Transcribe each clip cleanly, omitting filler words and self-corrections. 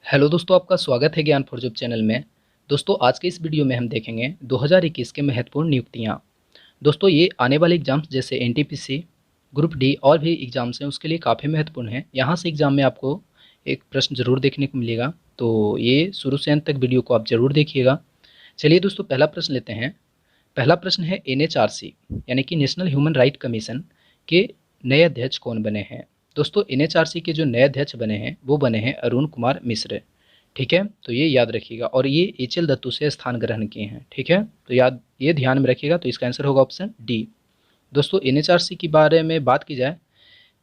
Hello दोस्तों, आपका स्वागत है ज्ञान फॉर जॉब चैनल में। दोस्तों, आज के इस वीडियो में हम देखेंगे 2021 के महत्वपूर्ण नियुक्तियां। दोस्तों, ये आने वाले एग्जाम्स जैसे एनटीपीसी, ग्रुप डी और भी एग्जाम्स हैं उसके लिए काफ़ी महत्वपूर्ण है। यहाँ से एग्जाम में आपको एक प्रश्न जरूर देखने को मिलेगा, तो ये शुरू से अंत तक वीडियो को आप जरूर देखिएगा। चलिए दोस्तों, पहला प्रश्न लेते हैं। पहला प्रश्न है एनएचआरसी यानी कि नेशनल ह्यूमन राइट कमीशन के नए अध्यक्ष कौन बने हैं। दोस्तों, एनएचआरसी के जो नए अध्यक्ष बने हैं वो बने हैं अरुण कुमार मिश्र। ठीक है, तो ये याद रखिएगा। और ये एचएल दत्तू से स्थान ग्रहण किए हैं। ठीक है, तो ये ध्यान में रखिएगा। तो इसका आंसर होगा ऑप्शन डी। दोस्तों, एनएचआरसी के बारे में बात की जाए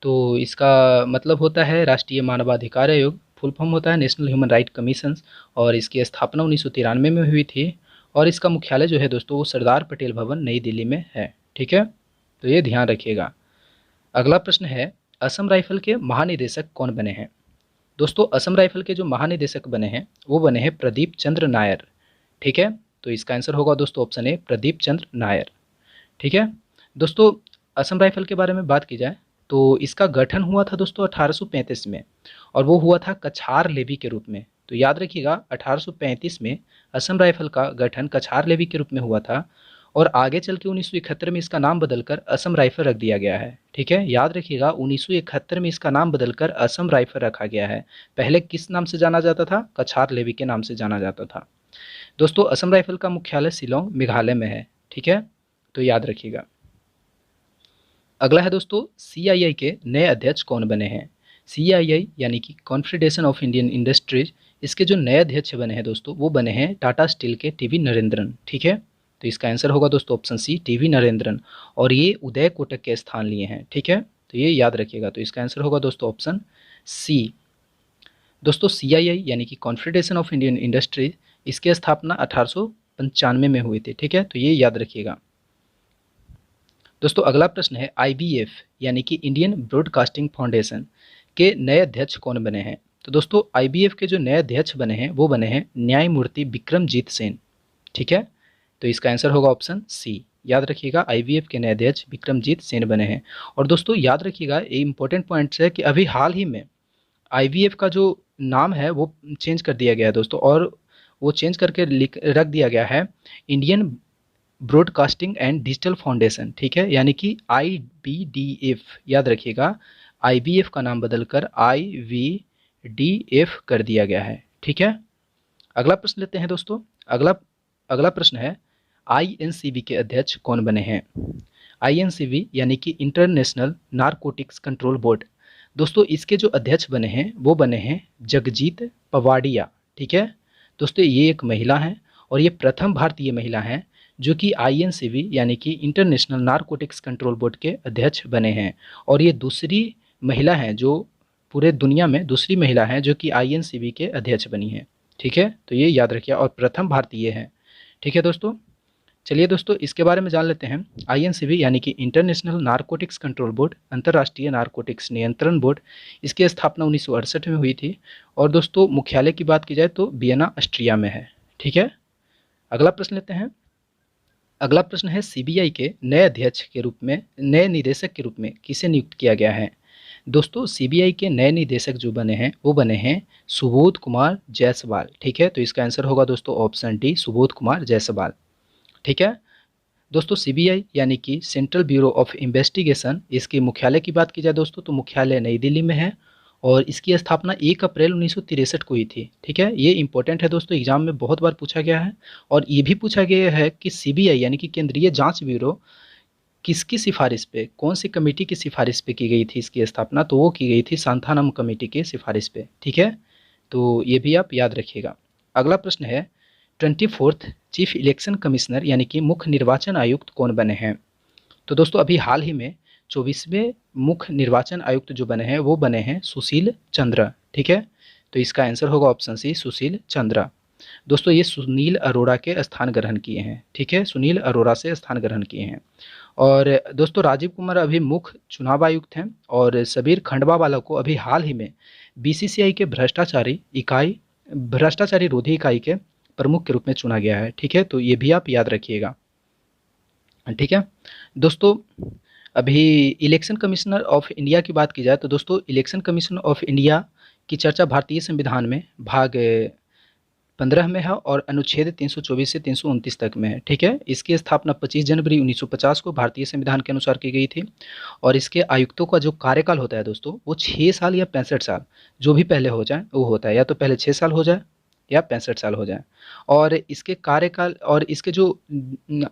तो इसका मतलब होता है राष्ट्रीय मानवाधिकार आयोग, फुल फॉर्म होता है नेशनल ह्यूमन राइट कमीशन। और इसकी स्थापना 1993 में हुई थी। और इसका मुख्यालय जो है दोस्तों वो सरदार पटेल भवन नई दिल्ली में है। ठीक है, तो ये ध्यान रखिएगा। अगला प्रश्न है, असम राइफल के महानिदेशक कौन बने हैं। दोस्तों, असम राइफल के जो महानिदेशक बने हैं वो बने हैं प्रदीप चंद्र नायर। ठीक है, तो इसका आंसर होगा दोस्तों ऑप्शन ए, प्रदीप चंद्र नायर। ठीक है दोस्तों, असम राइफल के बारे में बात की जाए तो इसका गठन हुआ था दोस्तों 1835 में, और वो हुआ था कछार लेवी के रूप में। तो याद रखिएगा, 1835 में असम राइफल का गठन कछार लेवी के रूप में हुआ था। और आगे चल के 1971 में इसका नाम बदलकर असम राइफल रख दिया गया है। ठीक है, याद रखिएगा 1971 में इसका नाम बदलकर असम राइफल रखा गया है। पहले किस नाम से जाना जाता था? कछार लेवी के नाम से जाना जाता था। दोस्तों, असम राइफल का मुख्यालय शिलोंग मेघालय में है। ठीक है, तो याद रखिएगा। अगला है दोस्तों, सीआईआई के नए अध्यक्ष कौन बने हैं। सीआईआई यानी कि कॉन्फेडरेशन ऑफ इंडियन इंडस्ट्रीज, इसके जो नए अध्यक्ष बने हैं दोस्तों वो बने हैं टाटा स्टील के टीवी नरेंद्रन। ठीक है, तो इसका आंसर होगा दोस्तों ऑप्शन सी, टीवी नरेंद्रन। और ये उदय कोटक के स्थान लिए हैं। ठीक है, तो ये याद रखिएगा। तो इसका आंसर होगा दोस्तों ऑप्शन सी। दोस्तों, सीआईआई यानी कि कॉन्फेडरेशन ऑफ इंडियन इंडस्ट्रीज, इसकी स्थापना 1895 में हुई थी। ठीक है, तो ये याद रखिएगा। दोस्तों, अगला प्रश्न है आईबीएफ यानी कि इंडियन ब्रॉडकास्टिंग फाउंडेशन के नए अध्यक्ष कौन बने हैं। तो दोस्तों, आईबीएफ के जो नए अध्यक्ष बने हैं वो बने हैं न्यायमूर्ति विक्रमजीत सेन। ठीक है, तो इसका आंसर होगा ऑप्शन सी। याद रखिएगा, आईबीएफ के नए अध्यक्ष विक्रमजीत सेन बने हैं। और दोस्तों याद रखिएगा, ये इंपॉर्टेंट पॉइंट्स है कि अभी हाल ही में आईबीएफ का जो नाम है वो चेंज कर दिया गया है दोस्तों। और वो चेंज करके रख दिया गया है Indian broadcasting and digital foundation. ठीक है, यानी कि आईबीडीएफ। याद रखिएगा, आईबीएफ का नाम बदलकर आईवीडीएफ कर दिया गया है। ठीक है, अगला प्रश्न लेते हैं दोस्तों। अगला अगला प्रश्न है आईएनसीबी के अध्यक्ष कौन बने हैं। आईएनसीबी यानी कि इंटरनेशनल नारकोटिक्स कंट्रोल बोर्ड। दोस्तों, इसके जो अध्यक्ष बने हैं वो बने हैं जगजीत पवाडिया। ठीक है दोस्तों, ये एक महिला हैं और ये प्रथम भारतीय महिला हैं जो कि आईएनसीबी यानी कि इंटरनेशनल नारकोटिक्स कंट्रोल बोर्ड के अध्यक्ष बने हैं। और ये दूसरी महिला हैं जो पूरे दुनिया में दूसरी महिला हैं जो कि आईएनसीबी के अध्यक्ष बनी हैं। ठीक है, तो ये याद रखिए, और प्रथम भारतीय हैं। ठीक है दोस्तों, चलिए दोस्तों इसके बारे में जान लेते हैं। आईएनसीबी यानी कि इंटरनेशनल नारकोटिक्स कंट्रोल बोर्ड, अंतर्राष्ट्रीय नारकोटिक्स नियंत्रण बोर्ड, इसकी स्थापना 1968 में हुई थी। और दोस्तों मुख्यालय की बात की जाए तो वियना ऑस्ट्रिया में है। ठीक है, अगला प्रश्न लेते हैं। अगला प्रश्न है सीबीआई के नए अध्यक्ष के रूप में, नए निदेशक के रूप में किसे नियुक्त किया गया है। दोस्तों, सीबीआई के नए निदेशक जो बने हैं वो बने हैं सुबोध कुमार जायसवाल। ठीक है, तो इसका आंसर होगा दोस्तों ऑप्शन डी, सुबोध कुमार जायसवाल। ठीक है दोस्तों, सीबीआई यानी कि सेंट्रल ब्यूरो ऑफ इन्वेस्टिगेशन, इसके मुख्यालय की बात की जाए दोस्तों तो मुख्यालय नई दिल्ली में है। और इसकी स्थापना 1 अप्रैल 1963 को हुई थी। ठीक है, ये इंपॉर्टेंट है दोस्तों, एग्जाम में बहुत बार पूछा गया है। और ये भी पूछा गया है कि सीबीआई यानी कि केंद्रीय जांच ब्यूरो किसकी सिफारिश पे, कौन सी कमेटी की सिफारिश पे की गई थी इसकी स्थापना। तो वो की गई थी सांथानम कमेटी की सिफारिश पे। ठीक है, तो ये भी आप याद रखिएगा। अगला प्रश्न है 24th चीफ इलेक्शन कमिश्नर यानी कि मुख्य निर्वाचन आयुक्त कौन बने हैं। तो दोस्तों अभी हाल ही में 24वें मुख्य निर्वाचन आयुक्त जो बने हैं वो बने हैं सुशील चंद्र। ठीक है, तो इसका आंसर होगा ऑप्शन सी, सुशील चंद्र। दोस्तों, ये सुनील अरोड़ा के स्थान ग्रहण किए हैं। ठीक है, सुनील अरोड़ा से स्थान ग्रहण किए हैं। और दोस्तों राजीव कुमार अभी मुख्य चुनाव आयुक्त हैं। और सबीर खंडवावाला को अभी हाल ही में बीसीसीआई के भ्रष्टाचारी रोधी इकाई के प्रमुख के रूप में चुना गया है। ठीक है, तो ये भी आप याद रखिएगा। ठीक है दोस्तों, अभी इलेक्शन कमिश्नर ऑफ इंडिया की बात की जाए तो दोस्तों इलेक्शन कमीशन ऑफ इंडिया की चर्चा भारतीय संविधान में भाग 15 में है और अनुच्छेद 324 से 329 तक में है। ठीक है, इसकी स्थापना 25 जनवरी 1950 को भारतीय संविधान के अनुसार की गई थी और इसके आयुक्तों का जो कार्यकाल होता है दोस्तों, वो 6 साल या 65 साल, जो भी पहले हो जाए वो होता है, या तो पहले 6 साल हो जाए या 65 साल हो जाए। और इसके कार्यकाल और इसके जो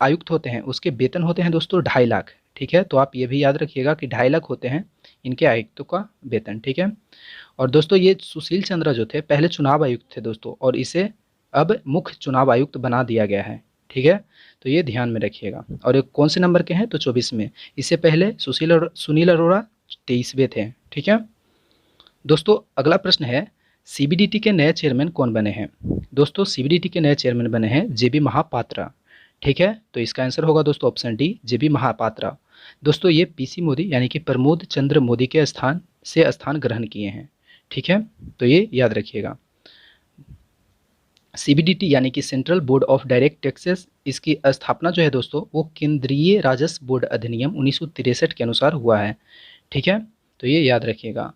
आयुक्त होते हैं उसके वेतन होते हैं दोस्तों 2.5 लाख। ठीक है, तो आप ये भी याद रखिएगा कि 2.5 लाख होते हैं इनके आयुक्तों का वेतन। ठीक है, और दोस्तों ये सुशील चंद्रा जो थे पहले चुनाव आयुक्त थे दोस्तों, और इसे अब मुख्य चुनाव आयुक्त बना दिया गया है। ठीक है, तो ये ध्यान में रखिएगा। और ये कौन से नंबर के हैं, तो 24 में। इससे पहले सुनील अरोड़ा 23वें थे। ठीक है दोस्तों, अगला प्रश्न है सीबीडीटी के नए चेयरमैन कौन बने हैं। दोस्तों सीबीडीटी के नए चेयरमैन बने हैं जेबी महापात्रा। ठीक है, तो इसका आंसर होगा दोस्तों ऑप्शन डी, जेबी महापात्रा। दोस्तों ये पीसी मोदी यानी कि प्रमोद चंद्र मोदी के स्थान से स्थान ग्रहण किए हैं। ठीक है, तो ये याद रखिएगा। सीबीडीटी यानी कि central board of direct taxes, इसकी स्थापना जो है दोस्तों वो केंद्रीय राजस्व बोर्ड अधिनियम 1963 के अनुसार हुआ है। ठीक है, तो ये याद रखिएगा।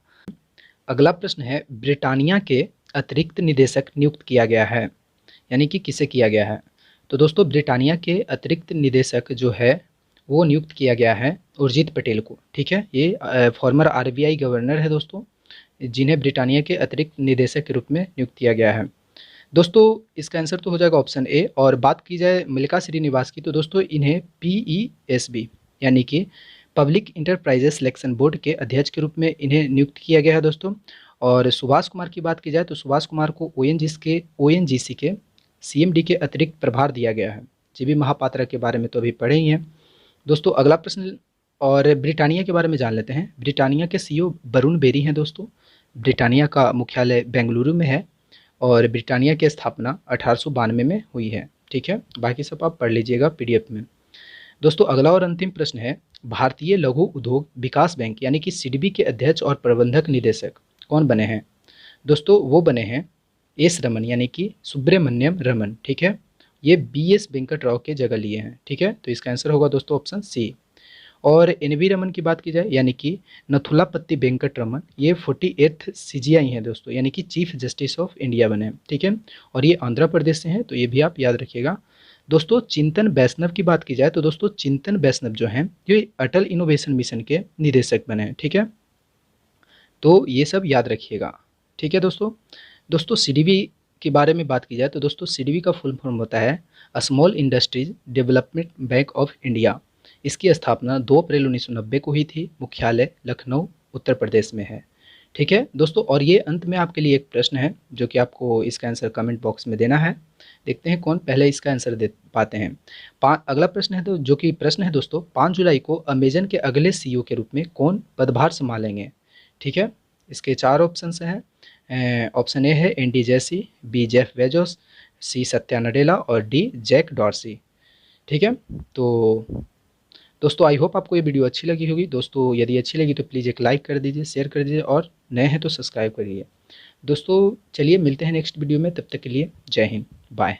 अगला प्रश्न है ब्रिटानिया के अतिरिक्त निदेशक नियुक्त किया गया है, यानी कि किसे किया गया है। तो दोस्तों ब्रिटानिया के अतिरिक्त निदेशक जो है वो नियुक्त किया गया है उर्जित पटेल को। ठीक है, ये फॉर्मर आरबीआई गवर्नर है दोस्तों, जिन्हें ब्रिटानिया के अतिरिक्त निदेशक के रूप में नियुक्त किया गया है। दोस्तों इसका आंसर तो हो जाएगा ऑप्शन ए। और बात की जाए मल्लिका श्रीनिवास की, तो दोस्तों इन्हें पीईएसबी यानी कि पब्लिक इंटरप्राइजेस सिलेक्शन बोर्ड के अध्यक्ष के रूप में इन्हें नियुक्त किया गया है दोस्तों। और सुभाष कुमार की बात की जाए तो सुभाष कुमार को ओएनजीसी के सीएमडी के अतिरिक्त प्रभार दिया गया है। जेबी महापात्रा के बारे में तो अभी पढ़े ही हैं दोस्तों। अगला प्रश्न और ब्रिटानिया के बारे में जान लेते हैं। ब्रिटानिया के सीईओ वरुण बेरी हैं दोस्तों। ब्रिटानिया का मुख्यालय बेंगलुरु में है और ब्रिटानिया की स्थापना 1892 में हुई है। ठीक है, बाकी सब आप पढ़ लीजिएगा पीडीएफ में। दोस्तों अगला और अंतिम प्रश्न है भारतीय लघु उद्योग विकास बैंक यानी कि सिडबी के अध्यक्ष और प्रबंधक निदेशक कौन बने हैं। दोस्तों वो बने हैं एस रमन यानी कि सुब्रमण्यम रमन। ठीक है, ये बीएस वेंकट राव के जगह लिए हैं। ठीक है, तो इसका आंसर होगा दोस्तों ऑप्शन सी। और एनवी रमन की बात की जाए यानी कि नथुलापति वेंकट रमन, ये 48th सीजीआई हैं दोस्तों, यानी कि चीफ जस्टिस ऑफ इंडिया बने। ठीक है, और ये आंध्र प्रदेश से हैं, तो ये भी आप याद रखिएगा। दोस्तों चिंतन वैष्णव की बात की जाए तो दोस्तों चिंतन वैष्णव जो हैं ये अटल इनोवेशन मिशन के निदेशक बने हैं। ठीक है, तो ये सब याद रखिएगा। ठीक है दोस्तों सीडीबी के बारे में बात की जाए तो दोस्तों सीडीबी का फुल फॉर्म होता है small industries development bank of India. इसकी स्थापना 2 अप्रैल 1990 को हुई थी। मुख्यालय लखनऊ उत्तर प्रदेश में है। ठीक है दोस्तों, और ये अंत में आपके लिए एक प्रश्न है जो कि आपको इसका आंसर कमेंट बॉक्स में देना है। देखते हैं कौन पहले इसका आंसर दे पाते हैं। अगला प्रश्न है तो जो कि प्रश्न है दोस्तों 5 जुलाई को अमेजन के अगले सीईओ के रूप में कौन पदभार संभालेंगे। ठीक है, इसके 4 ऑप्शन हैं। ऑप्शन ए है Andy Jassy, B Jeff Bezos, सी सत्या नडेला और डी जैक डॉर्सी। ठीक है, तो दोस्तों आई होप आपको ये वीडियो अच्छी लगी होगी। दोस्तों यदि अच्छी लगी तो प्लीज़ एक लाइक कर दीजिए, शेयर कर दीजिए और नए हैं तो सब्सक्राइब करिए। दोस्तों चलिए मिलते हैं नेक्स्ट वीडियो में, तब तक के लिए जय हिंद, बाय।